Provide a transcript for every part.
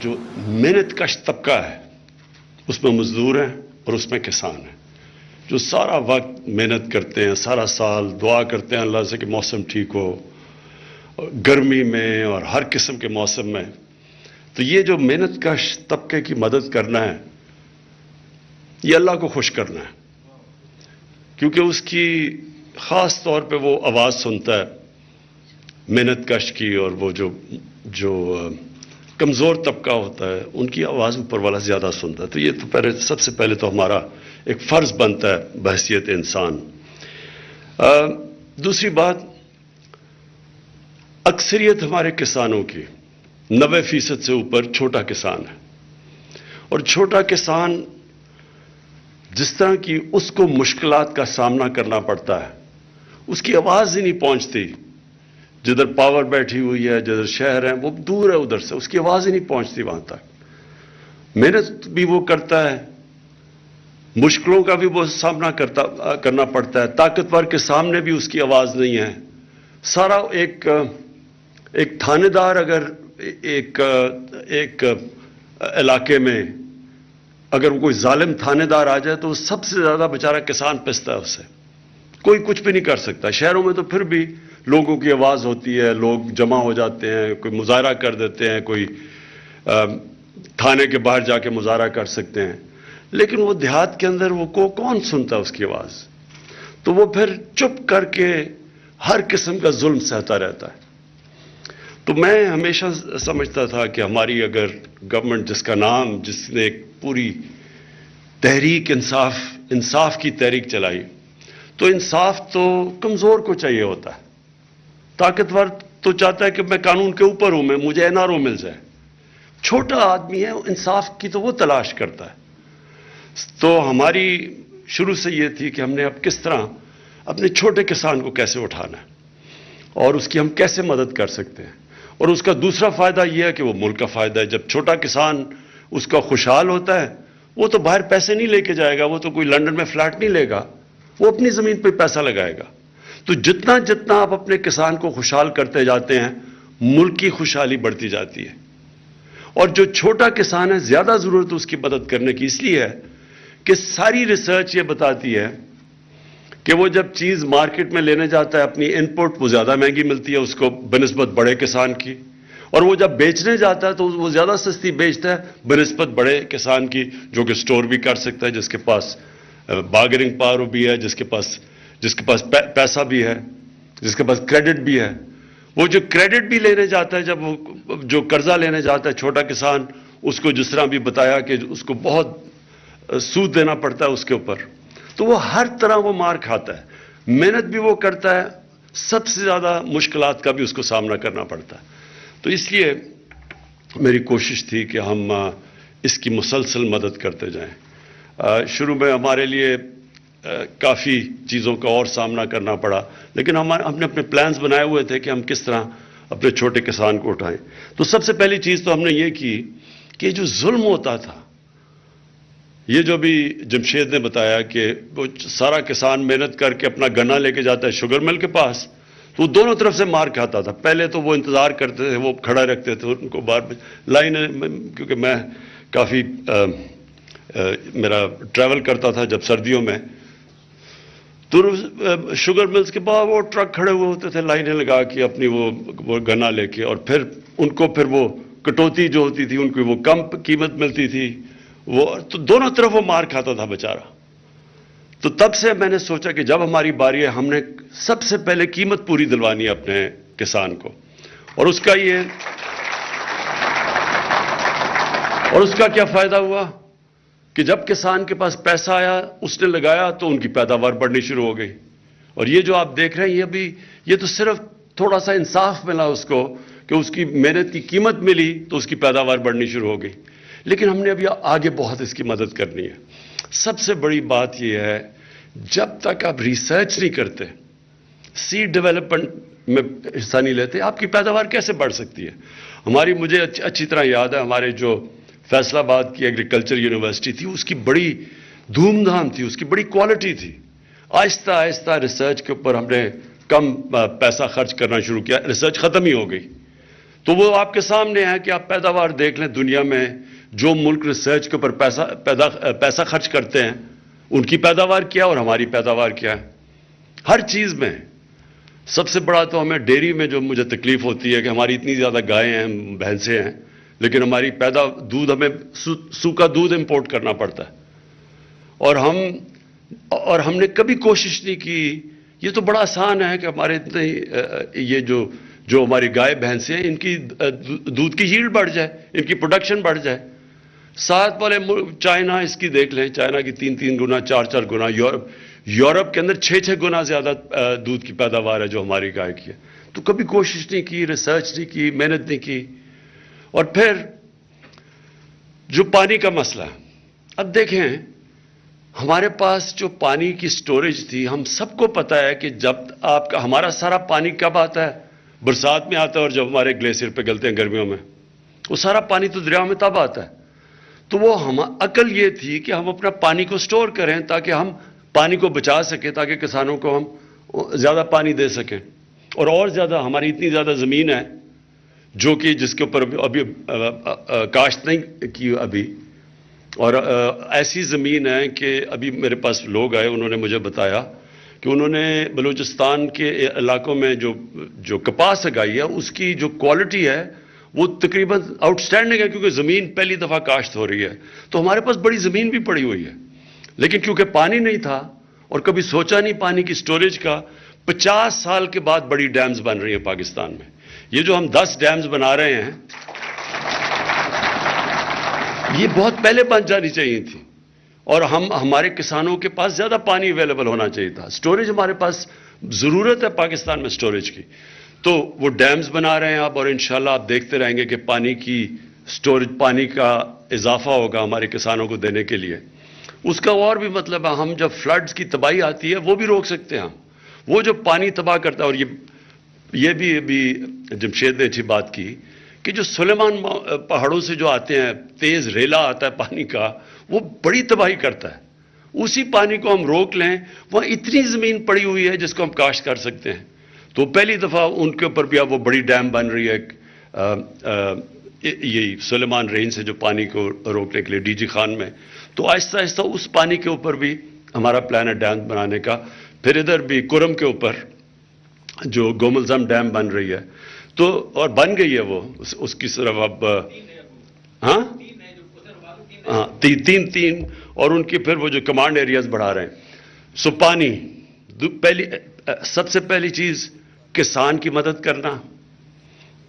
جو محنت کش طبقہ ہے اس میں مزدور ہیں اور اس میں کسان ہیں، جو سارا وقت محنت کرتے ہیں، سارا سال دعا کرتے ہیں اللہ سے کہ موسم ٹھیک ہو، گرمی میں اور ہر قسم کے موسم میں. تو یہ جو محنت کش طبقے کی مدد کرنا ہے، یہ اللہ کو خوش کرنا ہے، کیونکہ اس کی خاص طور پہ وہ آواز سنتا ہے محنت کش کی، اور وہ جو کمزور طبقہ ہوتا ہے ان کی آواز اوپر والا زیادہ سنتا ہے. تو یہ تو سب سے پہلے تو ہمارا ایک فرض بنتا ہے بحیثیت انسان. دوسری بات، اکثریت ہمارے کسانوں کی 90% سے اوپر چھوٹا کسان ہے، اور چھوٹا کسان جس طرح کی اس کو مشکلات کا سامنا کرنا پڑتا ہے، اس کی آواز ہی نہیں پہنچتی. جدھر پاور بیٹھی ہوئی ہے، جدھر شہر ہیں، وہ دور ہے ادھر سے، اس کی آواز ہی نہیں پہنچتی وہاں تک. محنت بھی وہ کرتا ہے، مشکلوں کا بھی وہ سامنا کرنا پڑتا ہے. طاقتور کے سامنے بھی اس کی آواز نہیں ہے. سارا ایک تھانے دار اگر ایک علاقے میں اگر کوئی ظالم تھانے دار آ جائے تو سب سے زیادہ بیچارہ کسان پستا ہے اس سے، کوئی کچھ بھی نہیں کر سکتا. شہروں میں تو پھر بھی لوگوں کی آواز ہوتی ہے، لوگ جمع ہو جاتے ہیں، کوئی مظاہرہ کر دیتے ہیں، کوئی تھانے کے باہر جا کے مظاہرہ کر سکتے ہیں. لیکن وہ دیہات کے اندر وہ کون سنتا ہے اس کی آواز؟ تو وہ پھر چپ کر کے ہر قسم کا ظلم سہتا رہتا ہے. تو میں ہمیشہ سمجھتا تھا کہ ہماری اگر گورنمنٹ جس نے ایک پوری تحریک انصاف کی تحریک چلائی، تو انصاف تو کمزور کو چاہیے ہوتا ہے. طاقتور تو چاہتا ہے کہ میں قانون کے اوپر ہوں، مجھے NRO مل جائے. چھوٹا آدمی ہے، انصاف کی تو وہ تلاش کرتا ہے. تو ہماری شروع سے یہ تھی کہ ہم نے اب کس طرح اپنے چھوٹے کسان کو کیسے اٹھانا ہے اور اس کی ہم کیسے مدد کر سکتے ہیں. اور اس کا دوسرا فائدہ یہ ہے کہ وہ ملک کا فائدہ ہے. جب چھوٹا کسان اس کا خوشحال ہوتا ہے، وہ تو باہر پیسے نہیں لے کے جائے گا، وہ تو کوئی لنڈن میں فلیٹ نہیں لے گا، وہ اپنی زمین پہ پیسہ لگائے گا. تو جتنا آپ اپنے کسان کو خوشحال کرتے جاتے ہیں، ملک کی خوشحالی بڑھتی جاتی ہے. اور جو چھوٹا کسان ہے، زیادہ ضرورت اس کی مدد کرنے کی اس لیے ہے کہ ساری ریسرچ یہ بتاتی ہے کہ وہ جب چیز مارکیٹ میں لینے جاتا ہے اپنی ان پٹ، وہ زیادہ مہنگی ملتی ہے اس کو بنسبت بڑے کسان کی، اور وہ جب بیچنے جاتا ہے تو وہ زیادہ سستی بیچتا ہے بنسبت بڑے کسان کی، جو کہ سٹور بھی کر سکتا ہے، جس کے پاس بارگیننگ پاور بھی ہے، جس کے پاس پیسہ بھی ہے، جس کے پاس کریڈٹ بھی ہے. وہ جو کریڈٹ بھی لینے جاتا ہے، جب وہ جو قرضہ لینے جاتا ہے چھوٹا کسان، اس کو جس طرح بھی بتایا کہ اس کو بہت سود دینا پڑتا ہے اس کے اوپر، تو وہ ہر طرح وہ مار کھاتا ہے. محنت بھی وہ کرتا ہے، سب سے زیادہ مشکلات کا بھی اس کو سامنا کرنا پڑتا ہے. تو اس لیے میری کوشش تھی کہ ہم اس کی مسلسل مدد کرتے جائیں. شروع میں ہمارے لیے کافی چیزوں کا اور سامنا کرنا پڑا، لیکن ہم نے اپنے پلانز بنائے ہوئے تھے کہ ہم کس طرح اپنے چھوٹے کسان کو اٹھائیں. تو سب سے پہلی چیز تو ہم نے یہ کی کہ جو ظلم ہوتا تھا، یہ جو بھی جمشید نے بتایا کہ وہ سارا کسان محنت کر کے اپنا گنا لے کے جاتا ہے شوگر مل کے پاس، تو وہ دونوں طرف سے مار کھاتا تھا. پہلے تو وہ انتظار کرتے تھے، وہ کھڑا رکھتے تھے ان کو بار لائن، کیونکہ میں کافی میرا ٹریول کرتا تھا جب سردیوں میں، تو شوگر ملز کے بعد وہ ٹرک کھڑے ہوئے ہوتے تھے لائنیں لگا کے اپنی وہ گنا لے کے، اور پھر ان کو پھر وہ کٹوتی جو ہوتی تھی ان کی وہ کم قیمت ملتی تھی، وہ تو دونوں طرف وہ مار کھاتا تھا بیچارہ. تو تب سے میں نے سوچا کہ جب ہماری باری ہے، ہم نے سب سے پہلے قیمت پوری دلوانی ہے اپنے کسان کو. اور اس کا کیا فائدہ ہوا کہ جب کسان کے پاس پیسہ آیا، اس نے لگایا تو ان کی پیداوار بڑھنی شروع ہو گئی. اور یہ جو آپ دیکھ رہے ہیں، یہ تو صرف تھوڑا سا انصاف ملا اس کو کہ اس کی محنت کی قیمت ملی تو اس کی پیداوار بڑھنی شروع ہو گئی. لیکن ہم نے ابھی آگے بہت اس کی مدد کرنی ہے. سب سے بڑی بات یہ ہے، جب تک آپ ریسرچ نہیں کرتے، سیڈ ڈیولپمنٹ میں حصہ نہیں لیتے، آپ کی پیداوار کیسے بڑھ سکتی ہے؟ مجھے اچھی طرح یاد ہے، ہمارے جو فیصل آباد کی ایگریکلچر یونیورسٹی تھی، اس کی بڑی دھوم دھام تھی، اس کی بڑی کوالٹی تھی. آہستہ آہستہ ریسرچ کے اوپر ہم نے کم پیسہ خرچ کرنا شروع کیا، ریسرچ ختم ہی ہو گئی. تو وہ آپ کے سامنے ہے کہ آپ پیداوار دیکھ لیں دنیا میں جو ملک ریسرچ کے اوپر پیسہ خرچ کرتے ہیں ان کی پیداوار کیا اور ہماری پیداوار کیا ہے. ہر چیز میں سب سے بڑا تو ہمیں ڈیری میں جو مجھے تکلیف ہوتی ہے کہ ہماری اتنی زیادہ گائیں ہیں, بھینسیں ہیں, لیکن ہماری دودھ ہمیں سوکھا دودھ امپورٹ کرنا پڑتا ہے. اور ہم نے کبھی کوشش نہیں کی. یہ تو بڑا آسان ہے کہ ہمارے اتنے یہ جو ہماری گائے بھینسیں ہیں ان کی دودھ کی ییلڈ بڑھ جائے, ان کی پروڈکشن بڑھ جائے. ساتھ والے چائنا اس کی دیکھ لیں, چائنا کی 3 گنا 4 گنا, یورپ کے اندر 6 گنا زیادہ دودھ کی پیداوار ہے جو ہماری گائے کی ہے. تو کبھی کوشش نہیں کی, ریسرچ نہیں کی, محنت نہیں کی. اور پھر جو پانی کا مسئلہ ہے, اب دیکھیں ہمارے پاس جو پانی کی سٹوریج تھی, ہم سب کو پتا ہے کہ جب ہمارا سارا پانی کب آتا ہے, برسات میں آتا ہے, اور جب ہمارے گلیشیئر پہ گلتے ہیں گرمیوں میں, وہ سارا پانی تو دریا میں تب آتا ہے. تو وہ عقل یہ تھی کہ ہم اپنا پانی کو سٹور کریں تاکہ ہم پانی کو بچا سکیں, تاکہ کسانوں کو ہم زیادہ پانی دے سکیں. اور زیادہ ہماری اتنی زیادہ زمین ہے جو کہ جس کے اوپر ابھی کاشت نہیں کی ابھی, اور ایسی زمین ہے کہ ابھی میرے پاس لوگ آئے, انہوں نے مجھے بتایا کہ انہوں نے بلوچستان کے علاقوں میں جو کپاس اگائی ہے اس کی جو کوالٹی ہے وہ تقریباً آؤٹ سٹینڈنگ ہے, کیونکہ زمین پہلی دفعہ کاشت ہو رہی ہے. تو ہمارے پاس بڑی زمین بھی پڑی ہوئی ہے, لیکن کیونکہ پانی نہیں تھا اور کبھی سوچا نہیں پانی کی سٹوریج کا, 50 سال کے بعد بڑی ڈیمز بن رہی ہیں پاکستان میں. یہ جو ہم 10 ڈیمز بنا رہے ہیں یہ بہت پہلے بن جانی چاہیے تھی, اور ہمارے کسانوں کے پاس زیادہ پانی اویلیبل ہونا چاہیے تھا. سٹوریج ہمارے پاس ضرورت ہے پاکستان میں سٹوریج کی, تو وہ ڈیمز بنا رہے ہیں آپ, اور انشاءاللہ آپ دیکھتے رہیں گے کہ پانی کی سٹوریج, پانی کا اضافہ ہوگا ہمارے کسانوں کو دینے کے لیے. اس کا اور بھی مطلب ہے, ہم جب فلڈز کی تباہی آتی ہے وہ بھی روک سکتے ہیں. وہ جو پانی تباہ کرتا ہے, اور یہ بھی ابھی جمشید نے اچھی بات کی کہ جو سلیمان پہاڑوں سے جو آتے ہیں, تیز ریلا آتا ہے پانی کا, وہ بڑی تباہی کرتا ہے. اسی پانی کو ہم روک لیں, وہاں اتنی زمین پڑی ہوئی ہے جس کو ہم کاشت کر سکتے ہیں. تو پہلی دفعہ ان کے اوپر بھی اب وہ بڑی ڈیم بن رہی ہے, یہی سلیمان رینج سے جو پانی کو روکنے کے لیے ڈی جی خان میں. تو آہستہ آہستہ اس پانی کے اوپر بھی ہمارا پلان ہے ڈیم بنانے کا. پھر ادھر بھی کرم کے اوپر جو گوملزم ڈیم بن رہی ہے, تو اور بن گئی ہے وہ, اس کی صرف اب ہاں 3 اور ان کی پھر وہ جو کمانڈ ایریاز بڑھا رہے ہیں. سو پانی سب سے پہلی چیز کسان کی مدد کرنا,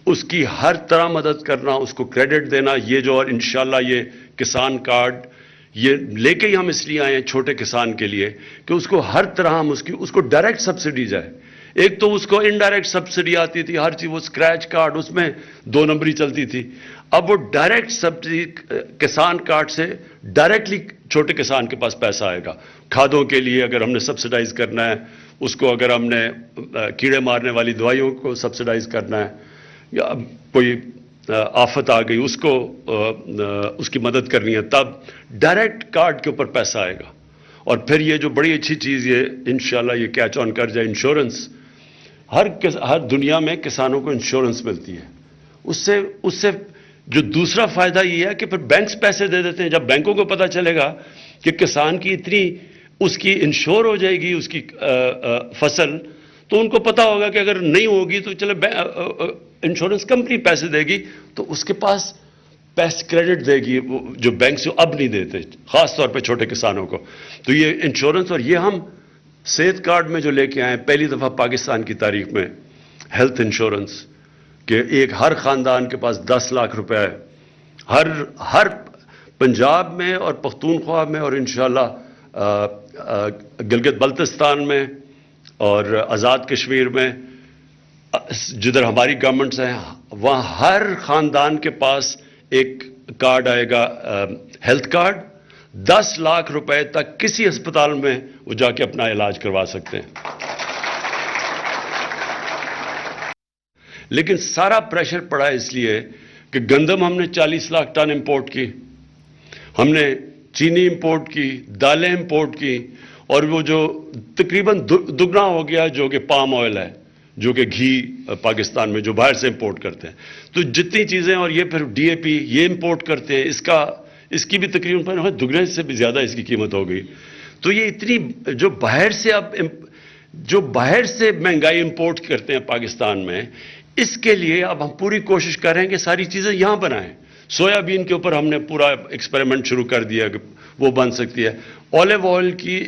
اس کی ہر طرح مدد کرنا, اس کو کریڈٹ دینا. یہ جو اور انشاءاللہ یہ کسان کارڈ یہ لے کے ہی ہم اس لیے آئے ہیں چھوٹے کسان کے لیے کہ اس کو ہر طرح ہم اس کو ڈائریکٹ سبسڈی جائے. ایک تو اس کو انڈائریکٹ سبسڈی آتی تھی ہر چیز, وہ اسکریچ کارڈ اس میں 2 نمبری چلتی تھی. اب وہ ڈائریکٹ سبسڈی کسان کارڈ سے ڈائریکٹلی چھوٹے کسان کے پاس پیسہ آئے گا. کھادوں کے لیے اگر ہم نے سبسڈائز کرنا ہے اس کو, اگر ہم نے کیڑے مارنے والی دوائیوں کو سبسڈائز کرنا ہے, یا کوئی آفت آ گئی اس کی مدد کرنی ہے, تب ڈائریکٹ کارڈ کے اوپر پیسہ آئے گا. اور پھر یہ جو بڑی اچھی چیز یہ انشاءاللہ یہ کیچ آن کر جائے, انشورنس. ہر دنیا میں کسانوں کو انشورنس ملتی ہے. اس سے جو دوسرا فائدہ یہ ہے کہ پھر بینکس پیسے دے دیتے ہیں. جب بینکوں کو پتہ چلے گا کہ کسان کی اتنی اس کی انشور ہو جائے گی اس کی فصل, تو ان کو پتہ ہوگا کہ اگر نہیں ہوگی تو چلے انشورنس کمپنی پیسے دے گی, تو اس کے پاس پیسے کریڈٹ دے گی جو بینک سے اب نہیں دیتے, خاص طور پہ چھوٹے کسانوں کو. تو یہ انشورنس, اور یہ ہم صحت کارڈ میں جو لے کے آئے پہلی دفعہ پاکستان کی تاریخ میں ہیلتھ انشورنس, کہ ہر خاندان کے پاس 10 لاکھ روپے ہے, ہر پنجاب میں اور پختونخوا میں اور انشاءاللہ گلگت بلتستان میں اور آزاد کشمیر میں جدھر ہماری گورنمنٹس ہیں, وہاں ہر خاندان کے پاس ایک کارڈ آئے گا, ہیلتھ کارڈ. 10 لاکھ روپے تک کسی ہسپتال میں وہ جا کے اپنا علاج کروا سکتے ہیں. لیکن سارا پریشر پڑا اس لیے کہ گندم ہم نے 40 لاکھ ٹن امپورٹ کی, ہم نے چینی امپورٹ کی, دالیں امپورٹ کی, اور وہ جو تقریباً دگنا ہو گیا جو کہ پام آئل ہے, جو کہ گھی پاکستان میں جو باہر سے امپورٹ کرتے ہیں. تو جتنی چیزیں، اور یہ پھر ڈی اے پی یہ امپورٹ کرتے ہیں، اس کی بھی تقریباً دگنے سے بھی زیادہ اس کی قیمت ہو گئی. تو یہ اتنی جو باہر سے مہنگائی امپورٹ کرتے ہیں پاکستان میں، اس کے لیے اب ہم پوری کوشش کر رہے ہیں کہ ساری چیزیں یہاں بنائیں. سویابین کے اوپر ہم نے پورا ایکسپیریمنٹ شروع کر دیا کہ وہ بن سکتی ہے. آلیو آئل کی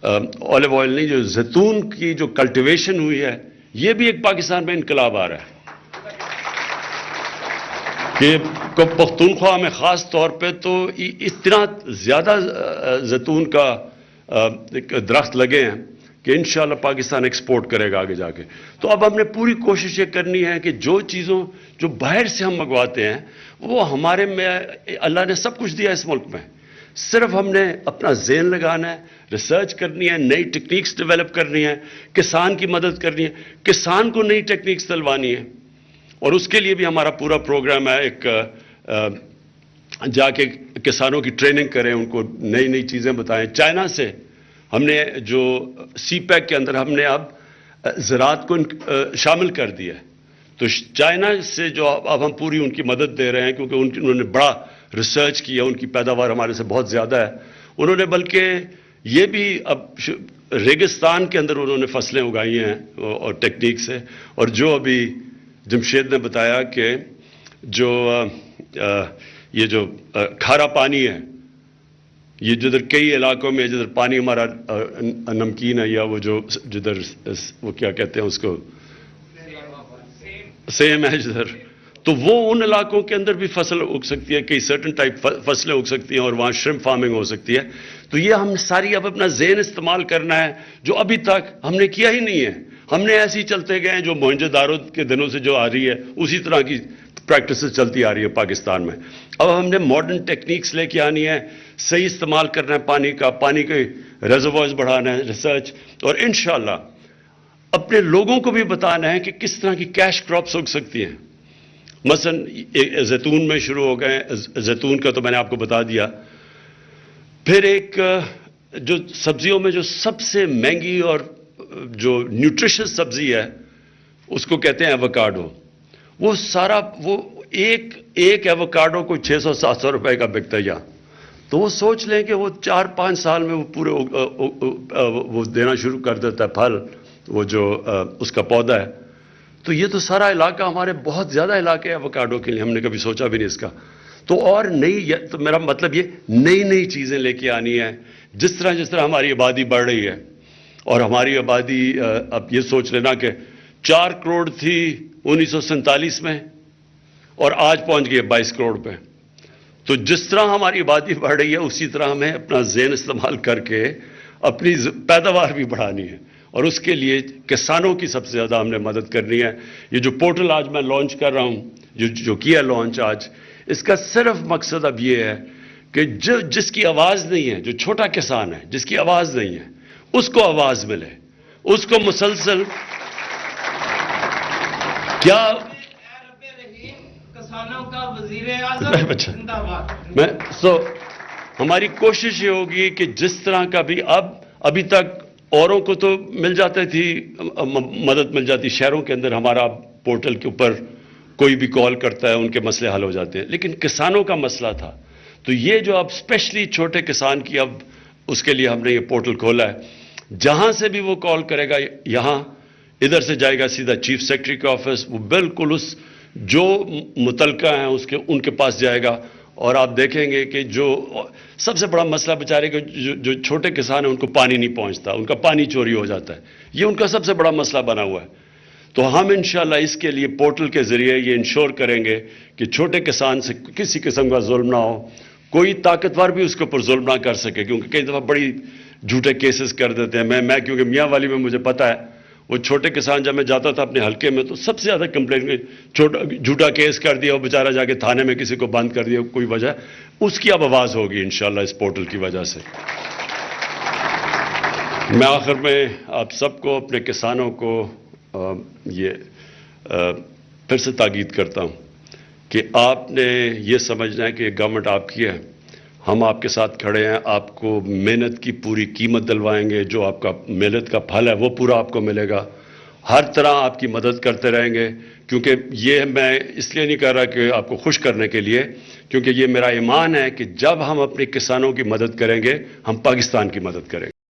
آلیو آئل نہیں، جو زیتون کی جو کلٹیویشن ہوئی ہے، یہ بھی ایک پاکستان میں انقلاب آ رہا ہے کہ پختونخوا میں خاص طور پہ تو اتنا زیادہ زیتون کا درخت لگے ہیں کہ انشاءاللہ پاکستان ایکسپورٹ کرے گا آگے جا کے. تو اب ہم نے پوری کوشش یہ کرنی ہے کہ جو باہر سے ہم منگواتے ہیں، وہ ہمارے میں اللہ نے سب کچھ دیا اس ملک میں. صرف ہم نے اپنا ذہن لگانا ہے، ریسرچ کرنی ہے، نئی ٹیکنیکس ڈیولپ کرنی ہے، کسان کی مدد کرنی ہے، کسان کو نئی ٹیکنیکس دلوانی ہے. اور اس کے لیے بھی ہمارا پورا پروگرام ہے، ایک جا کے کسانوں کی ٹریننگ کریں، ان کو نئی نئی چیزیں بتائیں. چائنا سے ہم نے جو سی پیک کے اندر ہم نے اب زراعت کو شامل کر دیا ہے. تو چائنا سے جو اب ہم پوری ان کی مدد دے رہے ہیں، کیونکہ انہوں نے بڑا ریسرچ کیا، ان کی پیداوار ہمارے سے بہت زیادہ ہے. انہوں نے بلکہ یہ بھی اب ریگستان کے اندر انہوں نے فصلیں اگائی ہیں اور ٹیکنیک سے. اور جو ابھی جمشید نے بتایا کہ یہ جو کھارا پانی ہے، یہ جدھر کئی علاقوں میں جدھر پانی ہمارا نمکین ہے، یا وہ جدھر وہ کیا کہتے ہیں اس کو، سیم ہے جدھر، تو وہ ان علاقوں کے اندر بھی فصل اگ سکتی ہے، کئی سرٹن ٹائپ فصلیں اگ سکتی ہیں، اور وہاں شرمپ فارمنگ ہو سکتی ہے. تو یہ ہم ساری اب اپنا ذہن استعمال کرنا ہے، جو ابھی تک ہم نے کیا ہی نہیں ہے. ہم نے ایسے ہی چلتے گئے ہیں، جو موہنجو دارو کے دنوں سے جو آ رہی ہے اسی طرح کی پریکٹسز چلتی آ رہی ہے پاکستان میں. اب ہم نے ماڈرن ٹیکنیکس لے کے آنی ہے، صحیح استعمال کرنا ہے پانی کے ریزروائرز بڑھانا ہے، ریسرچ، اور انشاءاللہ اپنے لوگوں کو بھی بتانا ہے کہ کس طرح کی کیش کراپس اگ سکتی ہیں. مثلا زیتون میں شروع ہو گئے، زیتون کا تو میں نے آپ کو بتا دیا. پھر ایک جو سبزیوں میں جو سب سے مہنگی اور جو نیوٹریشس سبزی ہے، اس کو کہتے ہیں ایووکاڈو. وہ ایک ایووکاڈو کو 600-700 روپے کا بکتا ہے یہاں. تو وہ سوچ لیں کہ وہ 4-5 سال میں وہ پورے وہ دینا شروع کر دیتا ہے پھل، وہ جو اس کا پودا ہے. تو یہ تو سارا علاقہ ہمارے بہت زیادہ علاقے ہیں ایووکاڈو کے لیے، ہم نے کبھی سوچا بھی نہیں اس کا. تو اور تو میرا مطلب یہ نئی چیزیں لے کے آنی ہے. جس طرح ہماری آبادی بڑھ رہی ہے، اور ہماری آبادی اب یہ سوچ لینا کہ 4 کروڑ تھی 1947 میں، اور آج پہنچ گئی 22 کروڑ پہ. تو جس طرح ہماری آبادی بڑھ رہی ہے، اسی طرح ہمیں اپنا ذہن استعمال کر کے اپنی پیداوار بھی بڑھانی ہے. اور اس کے لیے کسانوں کی سب سے زیادہ ہم نے مدد کرنی ہے. یہ جو پورٹل آج میں لانچ کر رہا ہوں، جو کیا لانچ آج، اس کا صرف مقصد اب یہ ہے کہ جس کی آواز نہیں ہے، جو چھوٹا کسان ہے جس کی آواز نہیں ہے، اس کو آواز ملے، اس کو مسلسل کیا کسانوں کا وزیر اعظم. ہماری کوشش یہ ہوگی کہ جس طرح کا بھی ابھی تک اوروں کو تو مل جاتی تھی، مدد مل جاتی شہروں کے اندر، ہمارا پورٹل کے اوپر کوئی بھی کال کرتا ہے، ان کے مسئلے حل ہو جاتے ہیں. لیکن کسانوں کا مسئلہ تھا، تو یہ جو اب اسپیشلی چھوٹے کسان کی، اب اس کے لیے ہم نے یہ پورٹل کھولا ہے. جہاں سے بھی وہ کال کرے گا، یہاں ادھر سے جائے گا سیدھا چیف سیکرٹری کے آفس، وہ بالکل جو متعلقہ ہیں ان کے پاس جائے گا. اور آپ دیکھیں گے کہ جو سب سے بڑا مسئلہ بیچارے کے جو چھوٹے کسان ہیں، ان کو پانی نہیں پہنچتا، ان کا پانی چوری ہو جاتا ہے، یہ ان کا سب سے بڑا مسئلہ بنا ہوا ہے. تو ہم انشاءاللہ اس کے لیے پورٹل کے ذریعے یہ انشور کریں گے کہ چھوٹے کسان سے کسی قسم کا ظلم نہ ہو، کوئی طاقتور بھی اس کے اوپر ظلم نہ کر سکے. کیونکہ کئی دفعہ بڑی جھوٹے کیسز کر دیتے ہیں. میں کیونکہ میاں والی میں مجھے پتہ ہے، وہ چھوٹے کسان جب میں جاتا تھا اپنے حلقے میں، تو سب سے زیادہ کمپلین جھوٹا کیس کر دیا، وہ بیچارہ جا کے تھانے میں کسی کو بند کر دیا، کوئی وجہ. اس کی اب آواز ہوگی انشاءاللہ اس پورٹل کی وجہ سے. میں آخر میں آپ سب کو، اپنے کسانوں کو یہ پھر سے تاکید کرتا ہوں کہ آپ نے یہ سمجھنا ہے کہ یہ گورنمنٹ آپ کی ہے، ہم آپ کے ساتھ کھڑے ہیں، آپ کو محنت کی پوری قیمت دلوائیں گے، جو آپ کا محنت کا پھل ہے وہ پورا آپ کو ملے گا. ہر طرح آپ کی مدد کرتے رہیں گے، کیونکہ یہ میں اس لیے نہیں کہہ رہا کہ آپ کو خوش کرنے کے لیے، کیونکہ یہ میرا ایمان ہے کہ جب ہم اپنے کسانوں کی مدد کریں گے ہم پاکستان کی مدد کریں گے۔